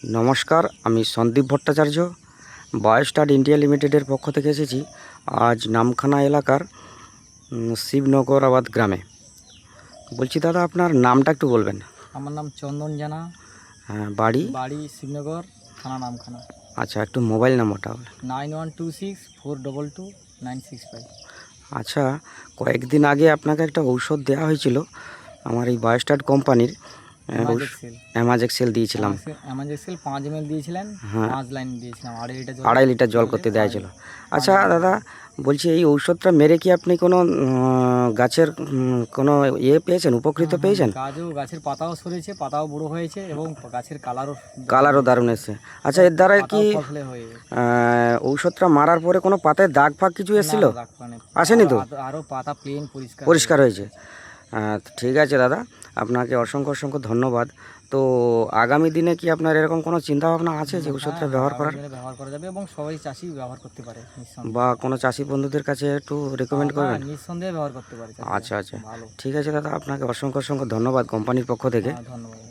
নমস্কার, আমি Sandeep Bhattacharya Biostar India লিমিটেডের পক্ষ থেকে এসেছি আজ নামখানা এলাকার শিবনগরাবাদ গ্রামে। বলছি দাদা, আপনার নামটা একটু বলবেন? আমার নাম চন্দন জানা। হ্যাঁ, বাড়ি? বাড়ি শিবনগর, থানা নামখানা। আচ্ছা, একটু মোবাইল নাম্বারটা বলেন। 9126 422 965। আচ্ছা, কয়েকদিন আগে আপনাকে একটা ঔষধ দেওয়া হয়েছিল আমার এই বায়োস্টার কোম্পানির। অ্যামাজেক্সেল দিয়েছিলাম। অ্যামাজেক্সেল 5 ml দিয়েছিলেন। হ্যাঁ, 5 লাইন দিয়েছিলাম, 2.5 লিটার জল করতে দেওয়া ছিল। আচ্ছা দাদা, বলছি এই ঔষধটা মেরে কি আপনি কোনো গাছের কোনো পেয়েছেন, উপকৃত পেয়েছেন? গাছের পাতাও সরেছে, পাতাও বড় হয়েছে এবং গাছের কালারও দারুণ এসেছে। আচ্ছা, এর দ্বারা কি ঔষধটা মারার পরে কোনো পাতায় দাগ ফাগ কিছু এসেছিল? আসেনি তো? আরও পাতা প্লেন পরিষ্কার হয়েছে। ঠিক আছে দাদা, আপনাকে অসংখ্য অসংখ্য ধন্যবাদ। তো আগামী দিনে কি আপনার এরকম কোনো চিন্তাভাবনা আছে যে ওষুধটা ব্যবহার করা যাবে এবং সবাই চাষি ব্যবহার করতে পারে, বা কোনো চাষি বন্ধুদের কাছে একটু রেকমেন্ড করবেন? নিঃসন্দেহে ব্যবহার করতে পারে। আচ্ছা, ঠিক আছে দাদা, আপনাকে অসংখ্য অসংখ্য ধন্যবাদ কোম্পানির পক্ষ থেকে। ধন্যবাদ।